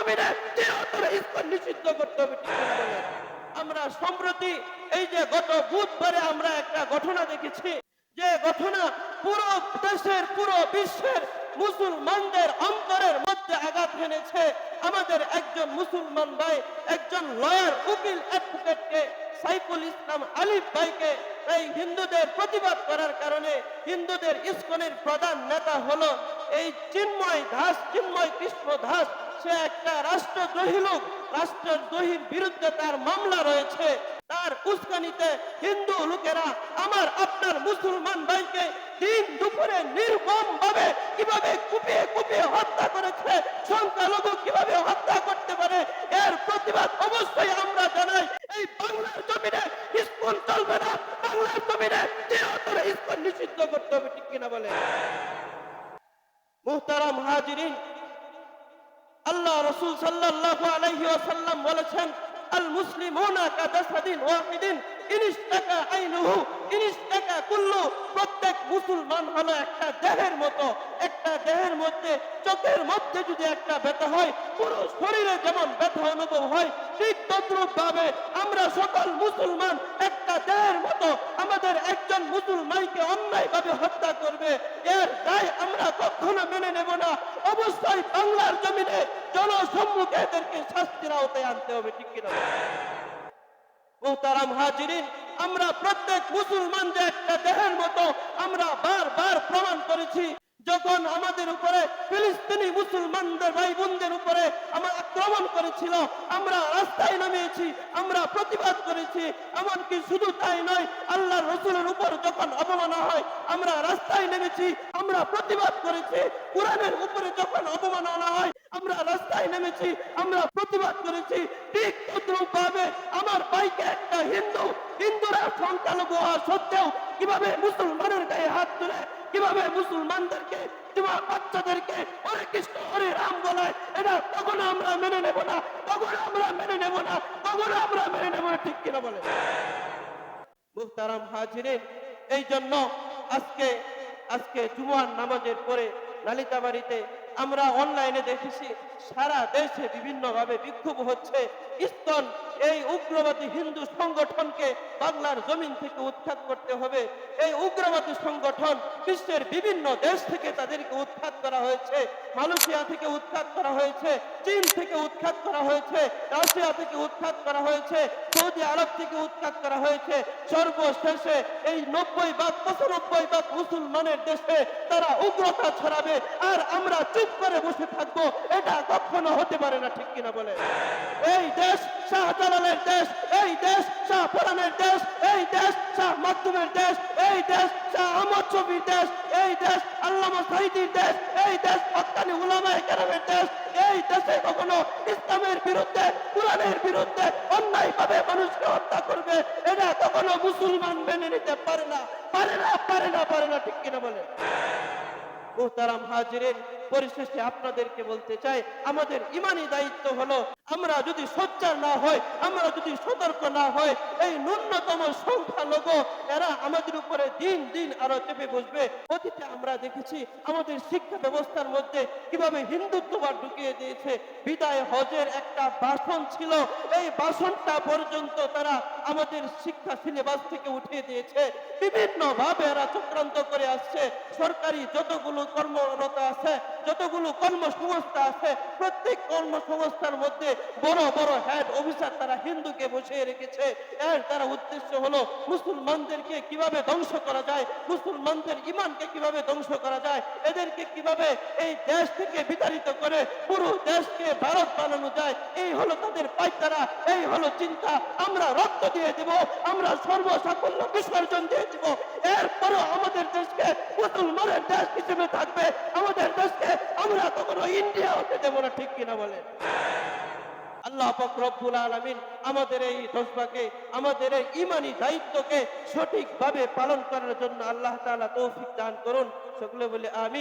জমিনে চিরতরে ইসকন নিষিদ্ধ করতে হবে, ঠিক কিনা বলেন? আমরা সম্প্রতি এই যে গত বুধবারে আমরা একটা ঘটনা দেখেছি, যে ঘটনা পুরো দেশের পুরো বিশ্বের মুসলমানদের অন্তরের মধ্যে আঘাত হেনেছে। আমাদের একজন মুসলমান ভাই, একজন লয়ার, উকিল, অ্যাডভোকেটকে, সাইফুল ইসলাম আলিফ ভাইকে এই হিন্দুদের প্রতিবাদ করার কারণে হিন্দুদের ইসকনের প্রধান নেতা হলো এই চিন্ময় দাস, চিন্ময় কৃষ্ণ দাস। সে একটা রাষ্ট্রদ্রোহী লোক, রাষ্ট্রদ্রোহীর বিরুদ্ধে তার মামলা রয়েছে। তার উস্কানিতে হিন্দু লোকেরা আমার আপনার মুসলমান ভাইকে দিন দুপুরে নির্মম ভাবে কিভাবে কুপিয়ে কুপিয়ে হত্যা করেছে, সংখ্যালঘু কিভাবে হত্যা করতে পারে, এর প্রতিবাদ অবশ্যই আমরা জানাই। এই বাংলার জমিনে ইসকন চলবে না, বাংলার জমিনে চিরতরে ইসকন নিষিদ্ধ করতে হবে, ঠিক কিনা বলে? মুহতারাম হাজিরিন, আল্লাহ রাসূল সাল্লাল্লাহু আলাইহি ওয়াসাল্লাম বলেছেন, আল মুসলিমুনা কাজাসাদিন ওয়াহিদিন ইনিস্তাকা আইনুহু ইনিস্তাকা কুল্লু। প্রত্যেক মুসলমান হলো একটা দেহের মতো। একটা দেহের মধ্যে চোখের মধ্যে যদি একটা ব্যথা হয়, পুরো শরীরে যেমন ব্যথা অনুভব হয়, ঠিক তদ্রূপ ভাবে আমরা সকল মুসলমান একটা দেহের মতো। আমাদের একজন মুসলমানকে অন্যায় ভাবে হত্যা করবে, এর দায় আমরা কখনো মেনে নেব না। অবশ্যই বাংলার জমিনে জনসম্মুখে এদেরকে শাস্তির আওতায় আনতে হবে, ঠিক কিনা? মুহতারাম হাজিরিন, আমরা প্রত্যেক মুসলমান যে একটা দেহের মতো, আমরা বারবার প্রমাণ করেছি। যখন আমাদের উপরে ফিলিস্তিনি মুসলমানদের ভাই বোনদের উপরে আক্রমণ করেছিল, আমরা রাস্তায় নামিয়েছি, আমরা প্রতিবাদ করেছি। এমনকি শুধু তাই নয়, আল্লাহর রাসূলের উপর যখন অবমাননা হয়, আমরা রাস্তায় নেমেছি, আমরা প্রতিবাদ করেছি। কোরআনের উপরে যখন অবমাননা হয়, আমরা রাস্তায় নেমেছি, আমরা প্রতিবাদ করেছি। ঠিক তদ্রূপভাবে আমার ভাইকে একটা হিন্দুরা সংখ্যালঘু হওয়া সত্ত্বেও কিভাবে মুসলমানের গায়ে হাত তুলে, কিভাবে মুসলমানদেরকে, তোমার বাচ্চাদেরকে হরে কৃষ্ণ হরে রাম বলায়, এটা কখনো আমরা মেনে নেব না, কখনো আমরা মেনে নেব না, কখনো আমরা মেনে নেব না, ঠিক কিনা বলে? মুহতারাম হাজিরিন, এই জন্য আজকে জুমার নামাজের পরে নালিতাবাড়িতে আমরা অনলাইনে দেখেছি, সারা দেশে বিভিন্ন ভাবে বিক্ষোভ হচ্ছে। ইসকন এই উগ্রবাদী হিন্দু সংগঠনকে বাংলার জমিন থেকে উৎখাত করতে হবে। এই উগ্রবাদী সংগঠন বিশ্বের বিভিন্ন দেশ থেকে তাদেরকে উৎখাত করা হয়েছে। মালয়েশিয়া থেকে উৎখাত করা হয়েছে, চীন থেকে উৎখাত করা হয়েছে, রাশিয়া থেকে উৎখাত করা হয়েছে, সৌদি আরব থেকে উৎখাত করা হয়েছে। সর্বশেষে এই 90% মুসলমানের দেশে তারা উগ্রতা ছড়াবে, আর আমরা চুপ করে বসে থাকবো, এটা কখনো হতে পারে না, ঠিক কিনা বলে? এই দেশ শাহজালালের দেশ, এই দেশ শাহপরানের দেশ, এই দেশ শাহ মাকদুমের দেশ, এই দেশ শাহ আহমদ শফীর দেশ, এই দেশ আল্লামা সাঈদীর দেশ, এই দেশ হক্কানি উলামায়ে কেরামের দেশ। এই দেশে কখনো ইসলামের বিরুদ্ধে, কোরআনের বিরুদ্ধে অন্যায়ভাবে মানুষকে হত্যা করবে, এটা কখনো মুসলমান মেনে নিতে পারে না, পারে না, পারে না, পারে না, ঠিক কিনা বলে? মুহতারাম হাজিরিন, পরিশেষে আপনাদেরকে বলতে চাই, আমাদের ইমানি দায়িত্ব হলো, আমরা যদি সোচ্চার না হই, আমরা যদি সতর্ক না হই, এই ন্যূনতম সংখ্যালঘু এরা আমাদের উপরে দিন দিন আরো চেপে বসবে। অতীতে আমরা দেখেছি আমাদের শিক্ষা ব্যবস্থার মধ্যে কিভাবে হিন্দুত্ববাদ ঢুকিয়ে দিয়েছে। বিদায় হজের একটা ভাষণ ছিল, এই ভাষণটা পর্যন্ত তারা আমাদের শিক্ষা সিলেবাস থেকে উঠিয়ে দিয়েছে। বিভিন্ন ভাবে এরা চক্রান্ত করে আসছে। সরকারি যতগুলো কর্মরত আছে, যতগুলো কর্মসংস্থা আছে, প্রত্যেক কর্মসংস্থার মধ্যে বড় বড় হেড অফিসার তারা হিন্দুকে বসিয়ে রেখেছে। এর তারা উদ্দেশ্য হলো মুসলমানদেরকে কিভাবে ধ্বংস করা যায়, মুসলমানদের ইমানকে কিভাবে ধ্বংস করা যায়, এদেরকে কিভাবে এই দেশ থেকে বিতাড়িত করে পুরো দেশকে ভারত বানানো যায়, এই হলো তাদের পায়তারা, এই হলো চিন্তা। আমরা রক্ত দিয়ে দেব, আমরা সর্বসাকুল্য বিসর্জন দিয়ে দেব, এরপরও আমাদের দেশকে মুসলমানের দেশ হিসেবে থাকবে। আমাদের দেশকে আমরা কখনো ইন্ডিয়া হতে দেব না, ঠিক কিনা বলে? আল্লাহ পাক রব্বুল আলামিন আমাদের এই দশবাকে, আমাদের এই ইমানি দায়িত্বকে সঠিকভাবে পালন করার জন্য আল্লাহ তাআলা তৌফিক দান করুন। সকলে বলে আমিন।